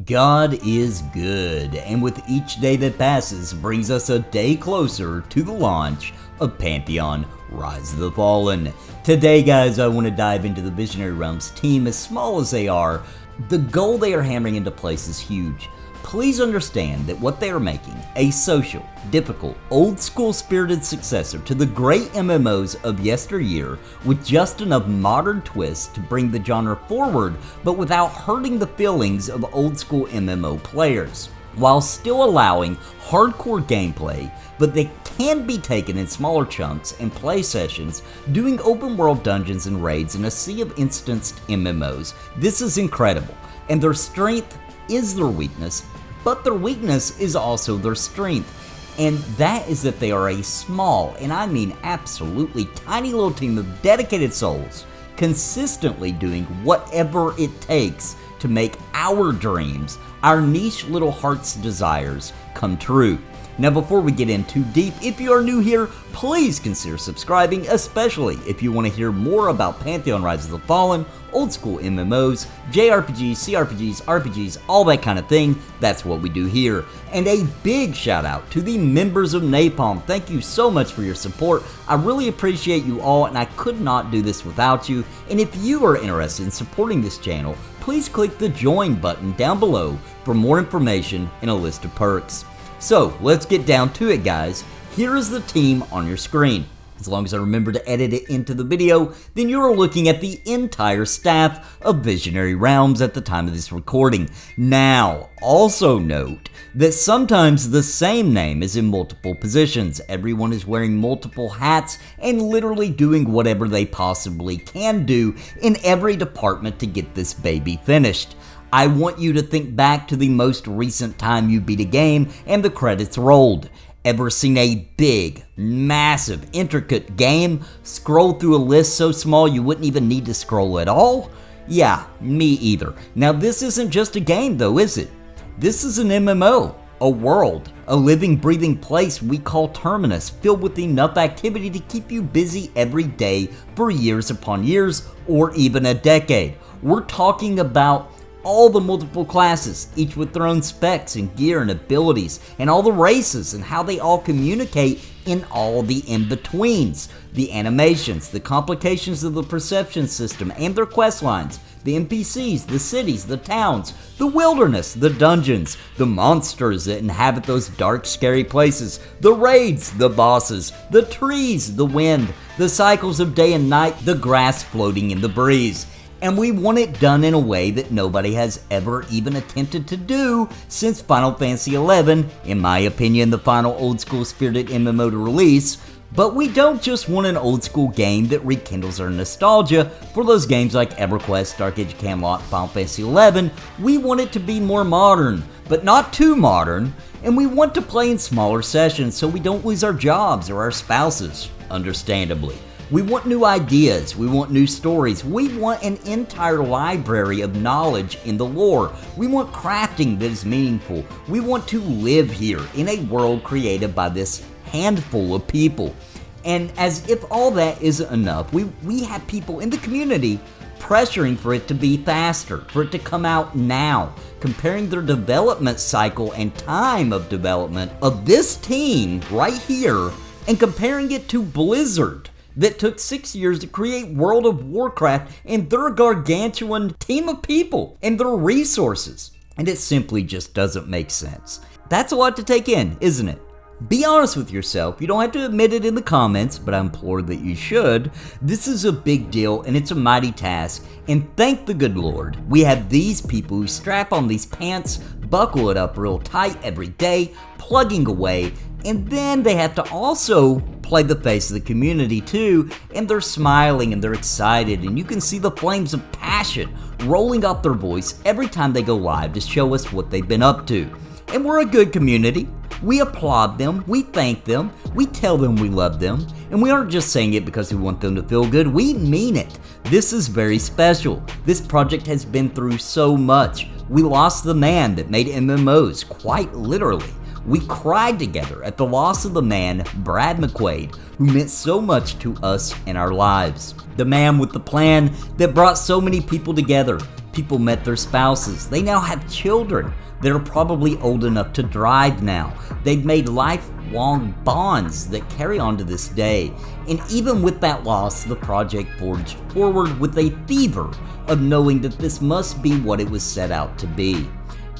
God is good, and with each day that passes brings us a day closer to the launch of Pantheon Rise of the Fallen. Today, guys, I want to dive into the Visionary Realms team. As small as they are, the goal they are hammering into place is huge. Please understand that what they are making, a social, difficult, old-school spirited successor to the great MMOs of yesteryear with just enough modern twists to bring the genre forward, but without hurting the feelings of old-school MMO players, while still allowing hardcore gameplay, but they can be taken in smaller chunks and play sessions, doing open-world dungeons and raids in a sea of instanced MMOs. This is incredible, and their strength is their weakness, but their weakness is also their strength, and that is that they are a small, and I mean absolutely tiny little team of dedicated souls, consistently doing whatever it takes to make our dreams, our niche little heart's desires, come true. Now, before we get in too deep, if you are new here, please consider subscribing, especially if you want to hear more about Pantheon Rise of the Fallen, old school MMOs, JRPGs, CRPGs, RPGs, all that kind of thing. That's what we do here. And a big shout out to the members of Napalm. Thank you so much for your support. I really appreciate you all, and I could not do this without you. And if you are interested in supporting this channel, please click the join button down below for more information and a list of perks. So let's get down to it, guys. Here is the team on your screen. As long as I remember to edit it into the video, then you are looking at the entire staff of Visionary Realms at the time of this recording. Now, also note that sometimes the same name is in multiple positions. Everyone is wearing multiple hats and literally doing whatever they possibly can do in every department to get this baby finished. I want you to think back to the most recent time you beat a game and the credits rolled. Ever seen a big, massive, intricate game scroll through a list so small you wouldn't even need to scroll at all? Yeah, me either. Now, this isn't just a game though, is it? This is an MMO, a world, a living, breathing place we call Terminus, filled with enough activity to keep you busy every day for years upon years, or even a decade. We're talking about all the multiple classes, each with their own specs and gear and abilities, and all the races and how they all communicate in all the in-betweens, the animations, the complications of the perception system and their quest lines, the NPCs, the cities, the towns, the wilderness, the dungeons, the monsters that inhabit those dark, scary places, the raids, the bosses, the trees, the wind, the cycles of day and night, the grass floating in the breeze. And we want it done in a way that nobody has ever even attempted to do since Final Fantasy XI, in my opinion, the final old school spirited MMO to release. But we don't just want an old school game that rekindles our nostalgia for those games like EverQuest, Dark Age of Camelot, Final Fantasy XI. We want it to be more modern, but not too modern, and we want to play in smaller sessions so we don't lose our jobs or our spouses, understandably. We want new ideas, we want new stories, we want an entire library of knowledge in the lore, we want crafting that is meaningful, we want to live here in a world created by this handful of people. And as if all that isn't enough, we have people in the community pressuring for it to be faster, for it to come out now, comparing their development cycle and time of development of this team right here, and comparing it to Blizzard, that took 6 years to create World of Warcraft and their gargantuan team of people and their resources. And it simply just doesn't make sense. That's a lot to take in, isn't it? Be honest with yourself. You don't have to admit it in the comments, but I implore that you should. This is a big deal and it's a mighty task. And thank the good Lord, we have these people who strap on these pants, buckle it up real tight every day, plugging away, and then they have to also play the face of the community too, and they're smiling and they're excited, and you can see the flames of passion rolling off their voice every time they go live to show us what they've been up to. And we're a good community. We applaud them, we thank them, we tell them we love them, and we aren't just saying it because we want them to feel good, we mean it. This is very special. This project has been through so much. We lost the man that made MMOs, quite literally. We cried together at the loss of the man, Brad McQuaid, who meant so much to us in our lives. The man with the plan that brought so many people together, People met their spouses. They now have children that are probably old enough to drive now. They've made lifelong bonds that carry on to this day. And even with that loss, the project forged forward with a fever of knowing that this must be what it was set out to be.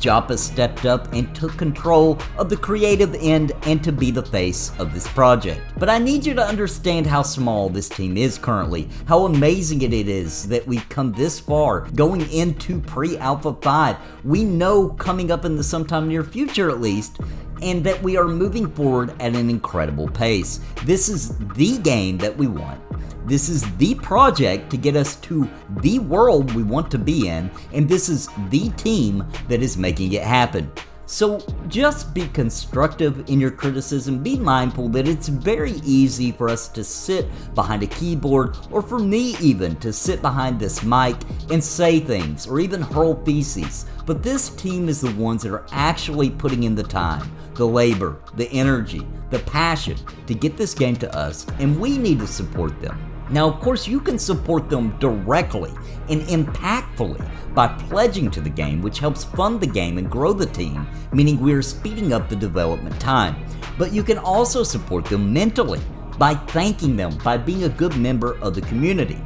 Joppa stepped up and took control of the creative end and to be the face of this project. But I need you to understand how small this team is currently, how amazing it is that we've come this far, going into pre-Alpha 5. We know coming up in the sometime near future at least, and that we are moving forward at an incredible pace. This is the game that we want. This is the project to get us to the world we want to be in, and this is the team that is making it happen. So just be constructive in your criticism. Be mindful that it's very easy for us to sit behind a keyboard, or for me even to sit behind this mic and say things or even hurl feces. But this team is the ones that are actually putting in the time, the labor, the energy, the passion to get this game to us, and we need to support them. Now, of course, you can support them directly and impactfully by pledging to the game, which helps fund the game and grow the team, meaning we are speeding up the development time. But you can also support them mentally by thanking them, by being a good member of the community.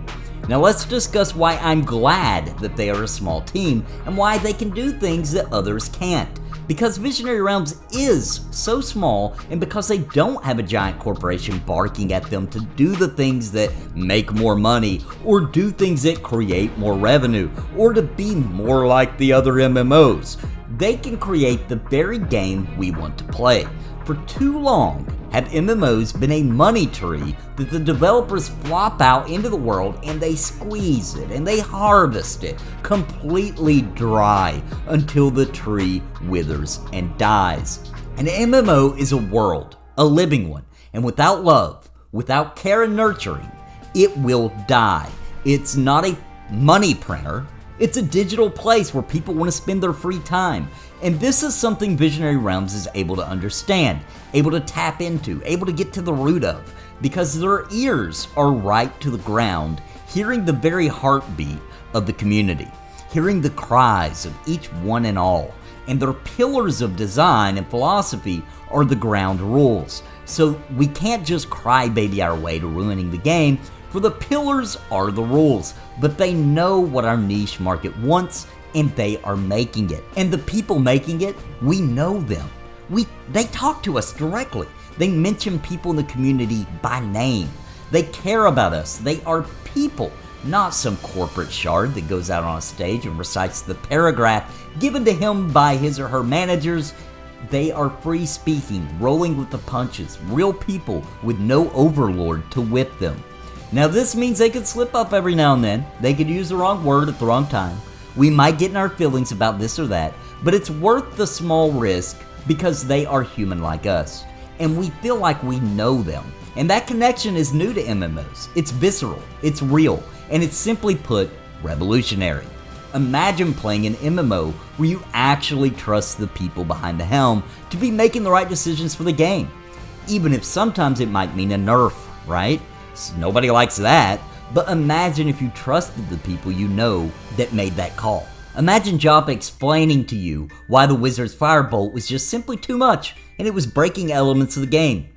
Now let's discuss why I'm glad that they are a small team and why they can do things that others can't. Because Visionary Realms is so small, and because they don't have a giant corporation barking at them to do the things that make more money, or do things that create more revenue, or to be more like the other MMOs, they can create the very game we want to play. For too long have MMOs been a money tree that the developers flop out into the world and they squeeze it and they harvest it completely dry until the tree withers and dies. An MMO is a world, a living one, and without love, without care and nurturing, it will die. It's not a money printer. It's a digital place where people want to spend their free time. And this is something Visionary Realms is able to understand, able to tap into, able to get to the root of, because their ears are right to the ground, hearing the very heartbeat of the community, hearing the cries of each one and all. And their pillars of design and philosophy are the ground rules. So we can't just crybaby our way to ruining the game, for the pillars are the rules, but they know what our niche market wants, and they are making it. And the people making it, we know them. They talk to us directly. They mention people in the community by name. They care about us. They are people, not some corporate shard that goes out on a stage and recites the paragraph given to him by his or her managers. They are free speaking, rolling with the punches, real people with no overlord to whip them. Now this means they could slip up every now and then. They could use the wrong word at the wrong time. We might get in our feelings about this or that, but it's worth the small risk because they are human like us, and we feel like we know them. And that connection is new to MMOs. It's visceral, it's real, and it's simply put, revolutionary. Imagine playing an MMO where you actually trust the people behind the helm to be making the right decisions for the game, even if sometimes it might mean a nerf, right? Nobody likes that. But imagine if you trusted the people you know that made that call. Imagine Joppa explaining to you why the wizard's firebolt was just simply too much and it was breaking elements of the game.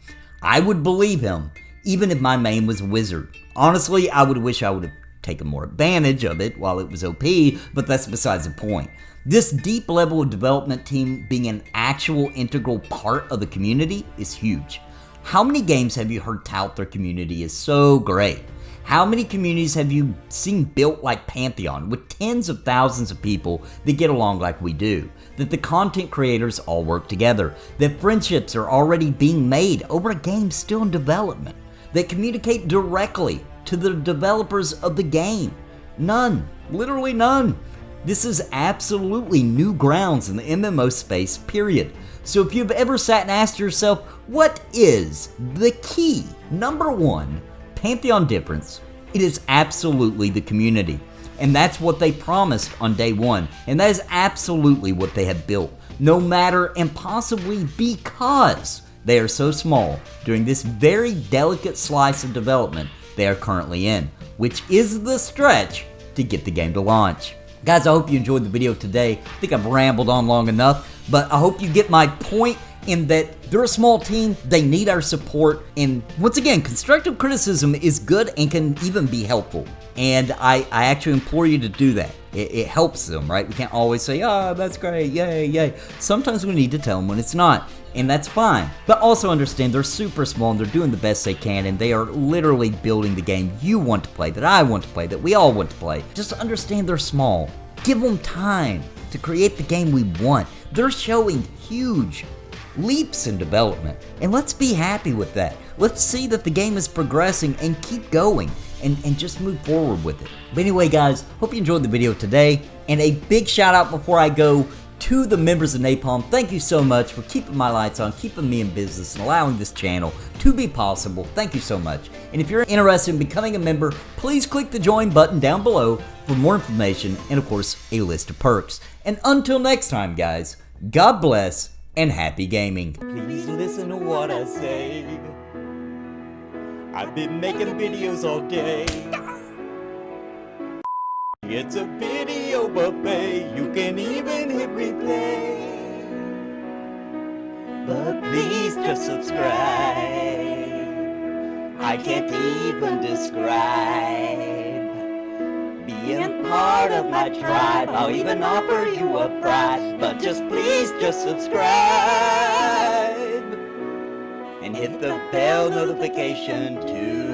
I would believe him, even if my main was a wizard. Honestly, I would wish I would have taken more advantage of it while it was OP, but that's besides the point. This deep level of development team being an actual integral part of the community is huge. How many games have you heard tout their community is so great? How many communities have you seen built like Pantheon, with tens of thousands of people that get along like we do? That the content creators all work together, that friendships are already being made over a game still in development, that communicate directly to the developers of the game? None, literally none. This is absolutely new grounds in the MMO space, period. So if you've ever sat and asked yourself, what is the key, number one, Pantheon difference, it is absolutely the community. And that's what they promised on day one. And that is absolutely what they have built. No matter, and possibly because they are so small during this very delicate slice of development they are currently in, which is the stretch to get the game to launch. Guys, I hope you enjoyed the video today. I think I've rambled on long enough, but I hope you get my point in that they're a small team, they need our support, and once again, constructive criticism is good and can even be helpful. And I actually implore you to do that. It helps them, right? We can't always say, oh, that's great, yay, yay. Sometimes we need to tell them when it's not, and that's fine. But also understand they're super small and they're doing the best they can, and they are literally building the game you want to play, that I want to play, that we all want to play. Just understand they're small. Give them time to create the game we want. They're showing huge leaps in development, and let's be happy with that. Let's see that the game is progressing and keep going and just move forward with it. But anyway, guys, hope you enjoyed the video today, and a big shout out before I go to the members of Napalm. Thank you so much for keeping my lights on, keeping me in business, and allowing this channel to be possible. Thank you so much. And if you're interested in becoming a member, please click the join button down below for more information and, of course, a list of perks. And until next time, guys, God bless and happy gaming. Please listen to what I say. I've been making videos all day. It's a video buffet, you can even hit replay. But please just subscribe. I can't even describe being part of my tribe. I'll even offer you a prize, but just please just subscribe and hit the bell notification too.